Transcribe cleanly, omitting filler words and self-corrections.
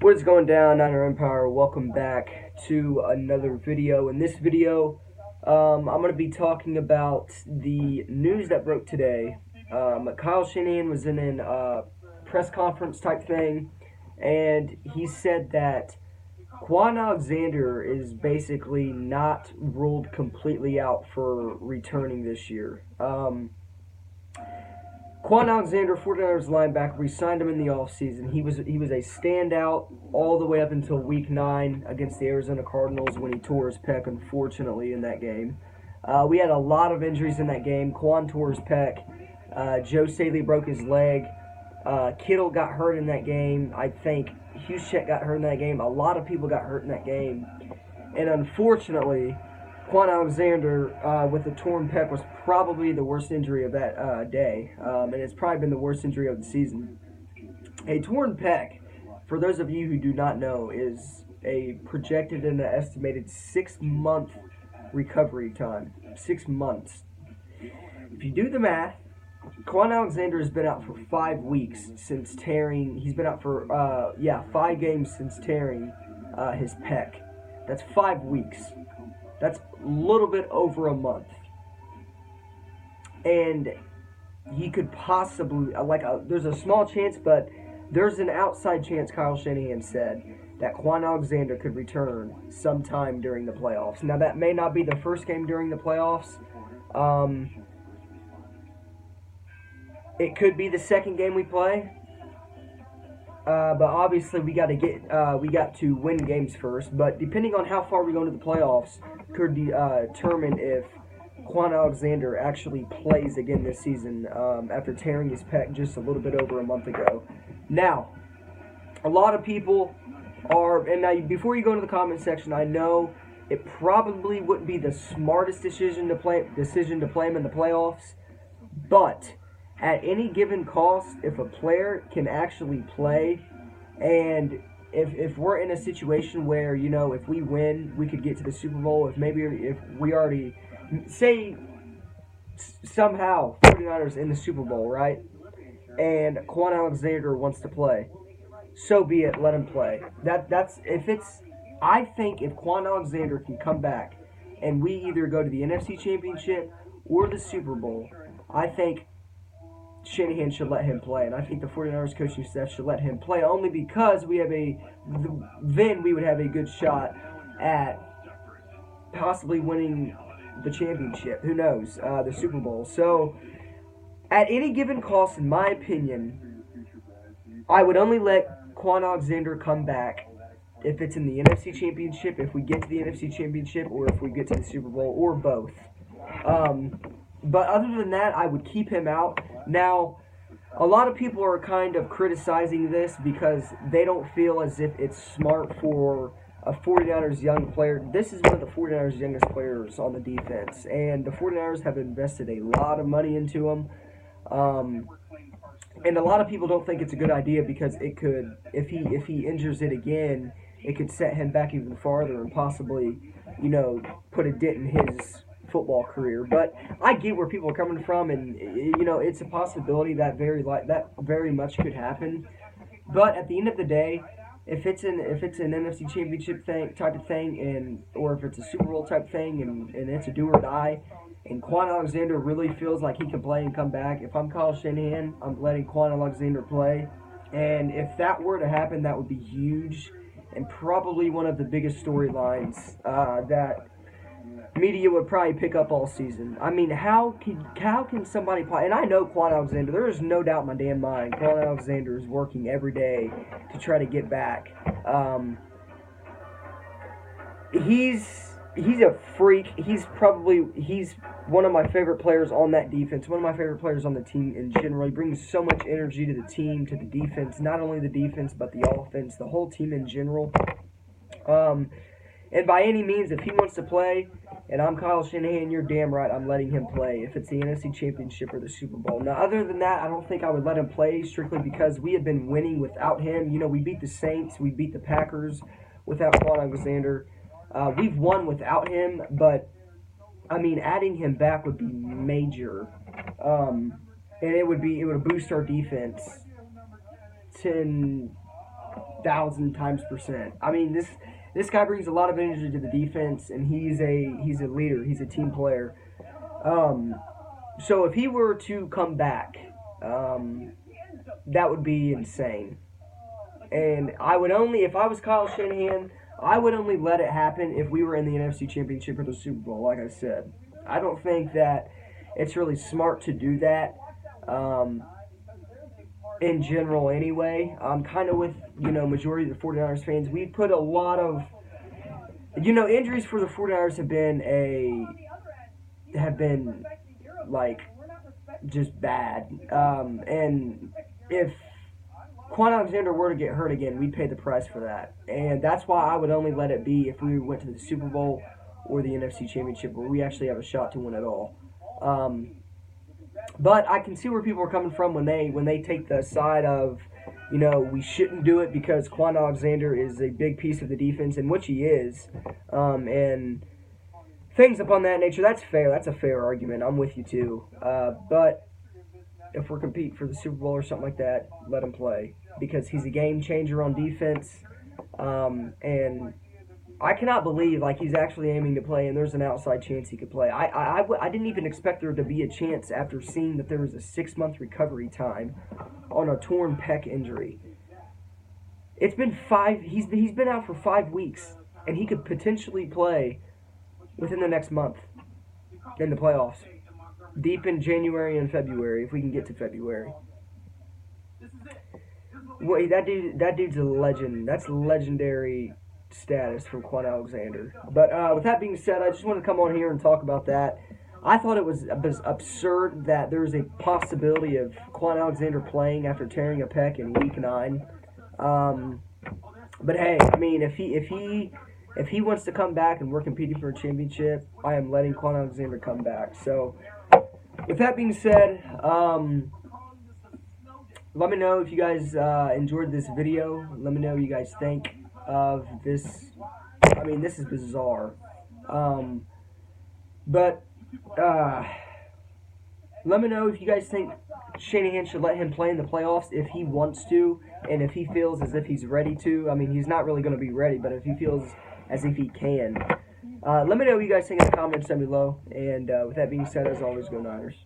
What is going down, Niner Empire? Welcome back to another video. In this video, I'm going to be talking about the news that broke today. Kyle Shanahan was in a press conference type thing, and he said that Kwon Alexander is basically not ruled completely out for returning this year. Kwon Alexander, 49ers linebacker, we signed him in the offseason. He was a standout all the way up until Week 9 against the Arizona Cardinals when he tore his pec, unfortunately, in that game. We had a lot of injuries in that game. Kwon tore his pec. Joe Staley broke his leg. Kittle got hurt in that game. I think Huschek got hurt in that game. A lot of people got hurt in that game. And unfortunately, Kwon Alexander with a torn pec was probably the worst injury of that day, and it's probably been the worst injury of the season. A torn pec, for those of you who do not know, is a projected and an estimated 6-month recovery time. 6 months. If you do the math, Kwon Alexander has been out for 5 weeks since tearing. He's been out for 5 games since tearing his pec. That's 5 weeks. That's a little bit over a month. And he could possibly, there's a small chance, but there's an outside chance, Kyle Shanahan said, that Kwon Alexander could return sometime during the playoffs. Now, that may not be the first game during the playoffs. It could be the second game we play. But obviously we got to win games first. But depending on how far we go into the playoffs, could determine if Kwon Alexander actually plays again this season after tearing his pec just a little bit over a month ago. Now, a lot of people are, and now before you go into the comment section, I know it probably wouldn't be the smartest decision to play him in the playoffs, but at any given cost, if a player can actually play, and if we're in a situation where, if we win, we could get to the Super Bowl, if we already, say, somehow, 49ers in the Super Bowl, right? And Kwon Alexander wants to play, so be it, let him play. I think if Kwon Alexander can come back, and we either go to the NFC Championship or the Super Bowl, I think Shanahan should let him play, and I think the 49ers coaching staff should let him play, only because then we would have a good shot at possibly winning the championship. Who knows? The Super Bowl. So, at any given cost, in my opinion, I would only let Kwon Alexander come back if it's in the NFC Championship, if we get to the NFC Championship, or if we get to the Super Bowl, or both. But other than that, I would keep him out. Now, a lot of people are kind of criticizing this because they don't feel as if it's smart for a 49ers young player. This is one of the 49ers youngest players on the defense, and the 49ers have invested a lot of money into him. And a lot of people don't think it's a good idea because it could, if he injures it again, it could set him back even farther and possibly, put a dent in his football career. But I get where people are coming from, and it's a possibility that very much could happen. But at the end of the day, if it's an NFC Championship type of thing, or if it's a Super Bowl type thing, and it's a do or die, and Kwon Alexander really feels like he can play and come back, if I'm Kyle Shanahan, I'm letting Kwon Alexander play. And if that were to happen, that would be huge, and probably one of the biggest storylines that media would probably pick up all season. I mean, how can somebody play? And I know Kwon Alexander. There is no doubt in my damn mind Kwon Alexander is working every day to try to get back. He's a freak. He's one of my favorite players on that defense. One of my favorite players on the team in general. He brings so much energy to the team, to the defense. Not only the defense, but the offense, the whole team in general. And by any means, if he wants to play, and I'm Kyle Shanahan, you're damn right I'm letting him play, if it's the NFC Championship or the Super Bowl. Now, other than that, I don't think I would let him play, strictly because we have been winning without him. We beat the Saints, we beat the Packers without Kwon Alexander. We've won without him, but, adding him back would be major. And it would boost our defense 1,000 times percent. I mean, this guy brings a lot of energy to the defense, and he's a leader. He's a team player. So if he were to come back, that would be insane. And I would only, if I was Kyle Shanahan, I would only let it happen if we were in the NFC Championship or the Super Bowl, like I said. I don't think that it's really smart to do that in general anyway. I'm kind of with, majority of the 49ers fans. We put a lot of, injuries for the 49ers have been like, just bad. And if Kwon Alexander were to get hurt again, we'd pay the price for that. And that's why I would only let it be if we went to the Super Bowl or the NFC Championship, where we actually have a shot to win it all. But I can see where people are coming from when they take the side of, we shouldn't do it because Kwon Alexander is a big piece of the defense, and which he is. And things upon that nature, that's fair. That's a fair argument. I'm with you too. But if we're competing for the Super Bowl or something like that, let him play, because he's a game changer on defense. And I cannot believe he's actually aiming to play, and there's an outside chance he could play. I didn't even expect there to be a chance after seeing that there was a 6-month recovery time on a torn pec injury. It's been he's been out for 5 weeks, and he could potentially play within the next month in the playoffs, deep in January and February, if we can get to February. Wait, that dude's a legend. That's legendary status from Kwon Alexander. But with that being said, I just want to come on here and talk about that. I thought it was absurd that there was a possibility of Kwon Alexander playing after tearing a pec in Week 9. But hey, I mean, if he wants to come back and we're competing for a championship, I am letting Kwon Alexander come back. So, with that being said, let me know if you guys enjoyed this video. Let me know what you guys think of this. I mean, this is bizarre. But let me know if you guys think Shanahan should let him play in the playoffs if he wants to, and if he feels as if he's ready to. I mean, he's not really going to be ready, but if he feels as if he can. Let me know what you guys think in the comments down below. And with that being said, as always, go Niners.